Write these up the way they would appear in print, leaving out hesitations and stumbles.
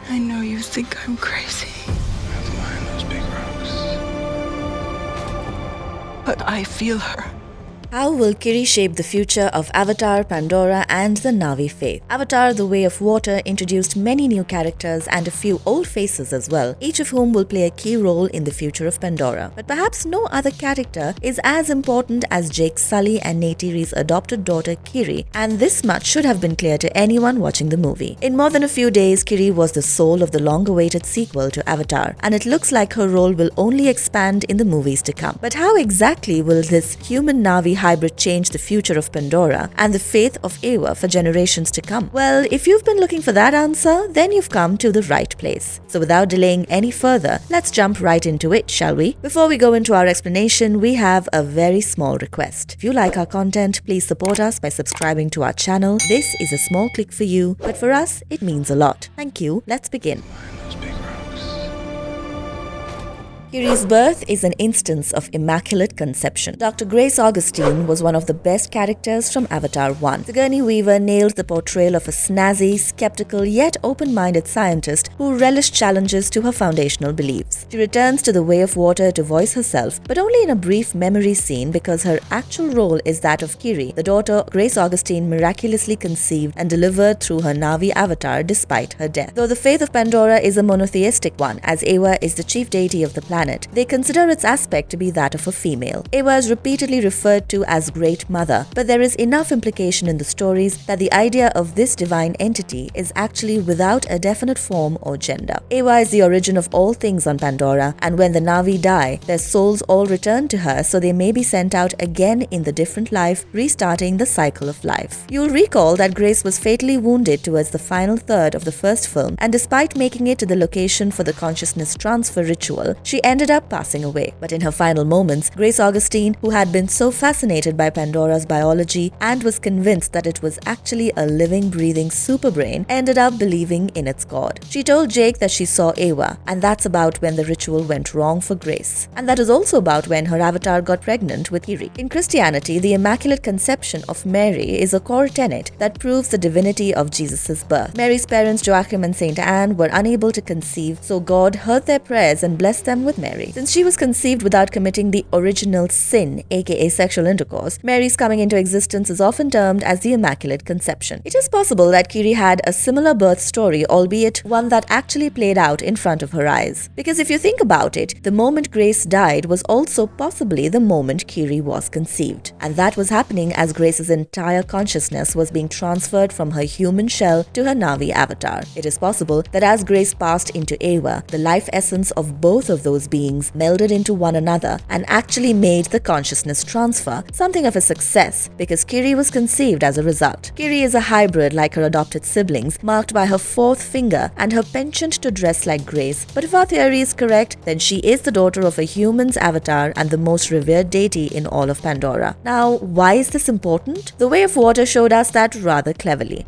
I know you think I'm crazy. That's behind those big rocks. But I feel her. How will Kiri shape the future of Avatar, Pandora and the Na'vi faith? Avatar The Way of Water introduced many new characters and a few old faces as well, each of whom will play a key role in the future of Pandora. But perhaps no other character is as important as Jake Sully and Neytiri's adopted daughter Kiri, and this much should have been clear to anyone watching the movie. In more than a few days, Kiri was the soul of the long-awaited sequel to Avatar, and it looks like her role will only expand in the movies to come. But how exactly will this human-Na'vi hybrid change the future of Pandora and the faith of Ewa for generations to come? Well, if you've been looking for that answer, then you've come to the right place. So without delaying any further, let's jump right into it, shall we? Before we go into our explanation, we have a very small request. If you like our content, please support us by subscribing to our channel. This is a small click for you, but for us, it means a lot. Thank you. Let's begin. Behind those big rocks. Kiris Birth is an instance of immaculate conception. Dr. Grace Augustine was one of the best characters from Avatar 1. Sigourney Weaver nailed the portrayal of a snazzy, skeptical yet open-minded scientist who relished challenges to her foundational beliefs. She returns to the Way of Water to voice herself, but only in a brief memory scene because her actual role is that of Kiri, the daughter Grace Augustine miraculously conceived and delivered through her Na'vi avatar despite her death. Though the faith of Pandora is a monotheistic one, as Ewa is the chief deity of the planet, they consider its aspect to be that of a female. Ewa is repeatedly referred to as Great Mother, but there is enough implication in the stories that the idea of this divine entity is actually without a definite form or gender. Ewa is the origin of all things on Pandora, and when the Na'vi die, their souls all return to her so they may be sent out again in the different life, restarting the cycle of life. You'll recall that Grace was fatally wounded towards the final third of the first film, and despite making it to the location for the consciousness transfer ritual, she ended up passing away. But in her final moments, Grace Augustine, who had been so fascinated by Pandora's biology and was convinced that it was actually a living, breathing superbrain, ended up believing in its god. She told Jake that she saw Ewa, and that's about when the ritual went wrong for Grace. And that is also about when her avatar got pregnant with Kiri. In Christianity, the Immaculate Conception of Mary is a core tenet that proves the divinity of Jesus' birth. Mary's parents, Joachim and Saint Anne, were unable to conceive, so God heard their prayers and blessed them with Mary. Since she was conceived without committing the original sin, aka sexual intercourse, Mary's coming into existence is often termed as the Immaculate Conception. It is possible that Kiri had a similar birth story, albeit one that actually played out in front of her eyes. Because if you think about it, the moment Grace died was also possibly the moment Kiri was conceived. And that was happening as Grace's entire consciousness was being transferred from her human shell to her Na'vi avatar. It is possible that as Grace passed into Ewa, the life essence of both of those beings melded into one another and actually made the consciousness transfer something of a success because Kiri was conceived as a result. Kiri is a hybrid like her adopted siblings, marked by her fourth finger and her penchant to dress like Grace, but if our theory is correct, then she is the daughter of a human's avatar and the most revered deity in all of Pandora. Now, why is this important? The Way of Water showed us that rather cleverly.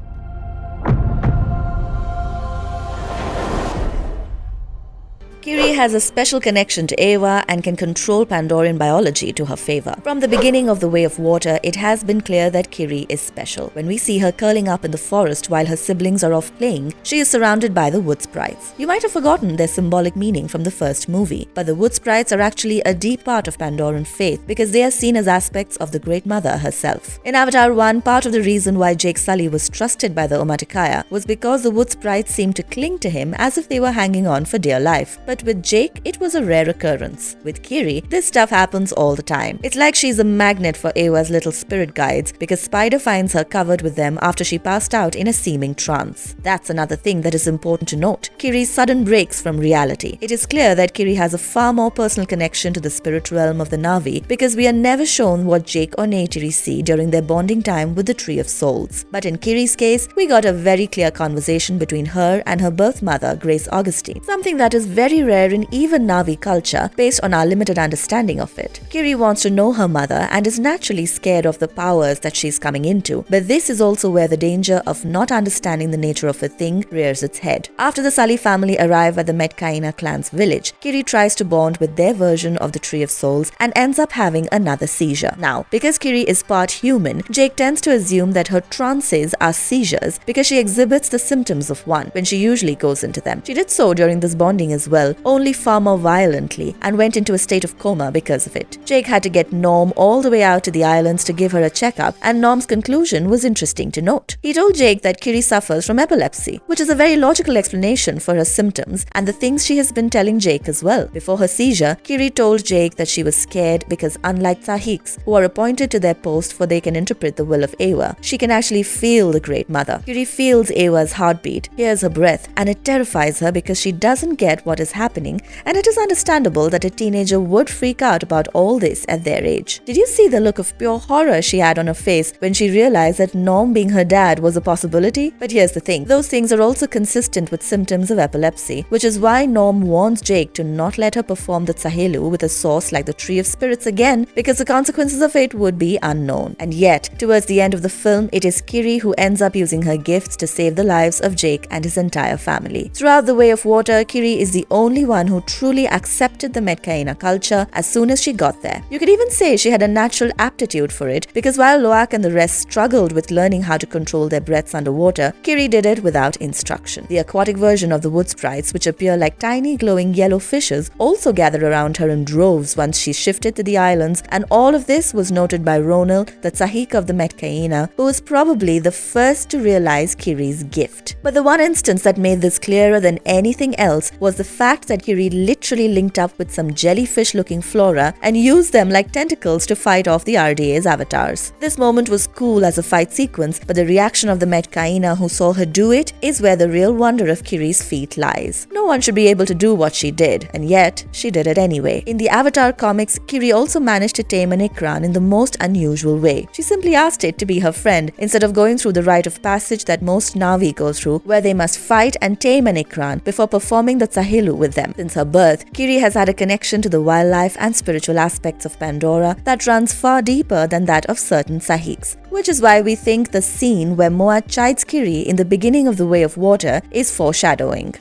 Kiri has a special connection to Ewa and can control Pandoran biology to her favor. From the beginning of The Way of Water, it has been clear that Kiri is special. When we see her curling up in the forest while her siblings are off playing, she is surrounded by the wood sprites. You might have forgotten their symbolic meaning from the first movie, but the wood sprites are actually a deep part of Pandoran faith because they are seen as aspects of the Great Mother herself. In Avatar 1, part of the reason why Jake Sully was trusted by the Omaticaya was because the wood sprites seemed to cling to him as if they were hanging on for dear life. But with Jake, it was a rare occurrence. With Kiri, this stuff happens all the time. It's like she's a magnet for Ewa's little spirit guides because Spider finds her covered with them after she passed out in a seeming trance. That's another thing that is important to note. Kiri's sudden breaks from reality. It is clear that Kiri has a far more personal connection to the spirit realm of the Na'vi because we are never shown what Jake or Neytiri see during their bonding time with the Tree of Souls. But in Kiri's case, we got a very clear conversation between her and her birth mother, Grace Augustine, something that is very rare in even Na'vi culture based on our limited understanding of it. Kiri wants to know her mother and is naturally scared of the powers that she's coming into, but this is also where the danger of not understanding the nature of a thing rears its head. After the Sully family arrive at the Metkaina clan's village, Kiri tries to bond with their version of the Tree of Souls and ends up having another seizure. Now, because Kiri is part human, Jake tends to assume that her trances are seizures because she exhibits the symptoms of one when she usually goes into them. She did so during this bonding as well, only far more violently, and went into a state of coma because of it. Jake had to get Norm all the way out to the islands to give her a checkup, and Norm's conclusion was interesting to note. He told Jake that Kiri suffers from epilepsy, which is a very logical explanation for her symptoms and the things she has been telling Jake as well. Before her seizure, Kiri told Jake that she was scared because unlike Sahiks, who are appointed to their post for they can interpret the will of Ewa, she can actually feel the Great Mother. Kiri feels Ewa's heartbeat, hears her breath, and it terrifies her because she doesn't get what is happening, and it is understandable that a teenager would freak out about all this at their age. Did you see the look of pure horror she had on her face when she realized that Norm being her dad was a possibility? But here's the thing, those things are also consistent with symptoms of epilepsy, which is why Norm warns Jake to not let her perform the Tsahelu with a source like the Tree of Spirits again, because the consequences of it would be unknown. And yet, towards the end of the film, it is Kiri who ends up using her gifts to save the lives of Jake and his entire family. Throughout the Way of Water, Kiri is the only one who truly accepted the Metkaina culture as soon as she got there. You could even say she had a natural aptitude for it, because while Loak and the rest struggled with learning how to control their breaths underwater, Kiri did it without instruction. The aquatic version of the wood sprites, which appear like tiny glowing yellow fishes, also gathered around her in droves once she shifted to the islands, and all of this was noted by Ronal, the Tsahik of the Metkaina, who was probably the first to realize Kiri's gift. But the one instance that made this clearer than anything else was the fact that Kiri literally linked up with some jellyfish-looking flora and used them like tentacles to fight off the RDA's avatars. This moment was cool as a fight sequence, but the reaction of the Metkaina who saw her do it is where the real wonder of Kiri's feat lies. No one should be able to do what she did, and yet she did it anyway. In the Avatar comics, Kiri also managed to tame an Ikran in the most unusual way. She simply asked it to be her friend instead of going through the rite of passage that most Na'vi go through, where they must fight and tame an Ikran before performing the Tsahelu with them. Since her birth, Kiri has had a connection to the wildlife and spiritual aspects of Pandora that runs far deeper than that of certain Sahiks, which is why we think the scene where Moat chides Kiri in the beginning of the Way of Water is foreshadowing.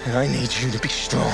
And I need you to be strong.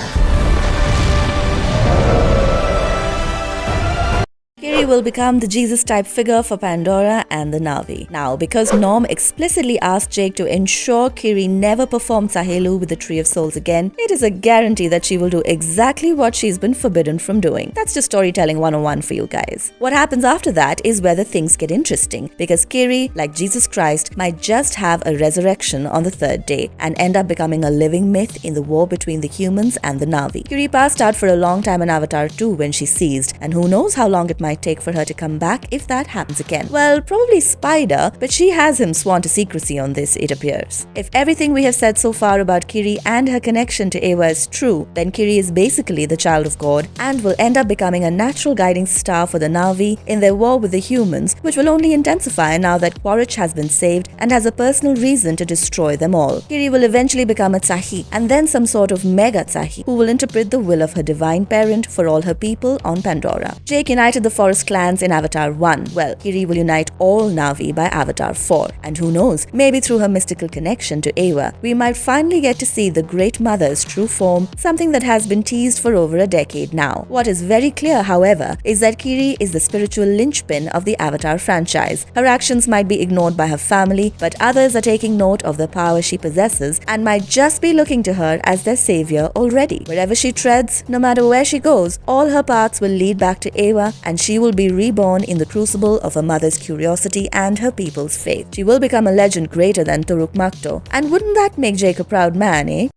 Kiri will become the Jesus-type figure for Pandora and the Na'vi. Now, because Norm explicitly asked Jake to ensure Kiri never performed Tsahelu with the Tree of Souls again, it is a guarantee that she will do exactly what she's been forbidden from doing. That's just storytelling 101 for you guys. What happens after that is where the things get interesting, because Kiri, like Jesus Christ, might just have a resurrection on the third day and end up becoming a living myth in the war between the humans and the Na'vi. Kiri passed out for a long time in Avatar 2 when she seized, and who knows how long it might take for her to come back if that happens again. Well, probably Spider, but she has him sworn to secrecy on this, it appears. If everything we have said so far about Kiri and her connection to Ewa is true, then Kiri is basically the child of God and will end up becoming a natural guiding star for the Na'vi in their war with the humans, which will only intensify now that Quaritch has been saved and has a personal reason to destroy them all. Kiri will eventually become a Tsahi, and then some sort of mega Tsahi, who will interpret the will of her divine parent for all her people on Pandora. Jake united the forest clans in Avatar 1. Well, Kiri will unite all Na'vi by Avatar 4. And who knows, maybe through her mystical connection to Ewa, we might finally get to see the Great Mother's true form, something that has been teased for over a decade now. What is very clear, however, is that Kiri is the spiritual linchpin of the Avatar franchise. Her actions might be ignored by her family, but others are taking note of the power she possesses and might just be looking to her as their savior already. Wherever she treads, no matter where she goes, all her paths will lead back to Ewa, and she will be reborn in the crucible of her mother's curiosity and her people's faith. She will become a legend greater than Turuk Makto. And wouldn't that make Jake a proud man, eh?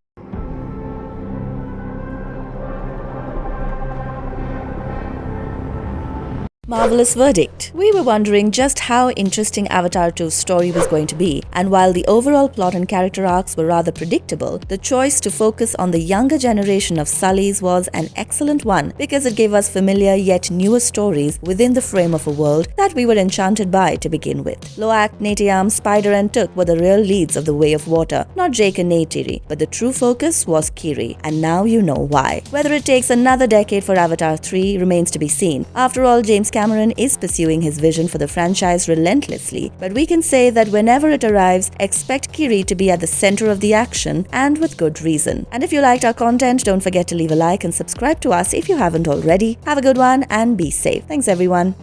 Marvelous verdict. We were wondering just how interesting Avatar 2's story was going to be, and while the overall plot and character arcs were rather predictable, the choice to focus on the younger generation of Sullys was an excellent one because it gave us familiar yet newer stories within the frame of a world that we were enchanted by to begin with. Loak, Neteyam, Spider and Tuk were the real leads of the Way of Water, not Jake and Neytiri, but the true focus was Kiri, and now you know why. Whether it takes another decade for Avatar 3 remains to be seen. After all, James Cameron is pursuing his vision for the franchise relentlessly, but we can say that whenever it arrives, expect Kiri to be at the center of the action, and with good reason. And if you liked our content, don't forget to leave a like and subscribe to us if you haven't already. Have a good one and be safe. Thanks everyone.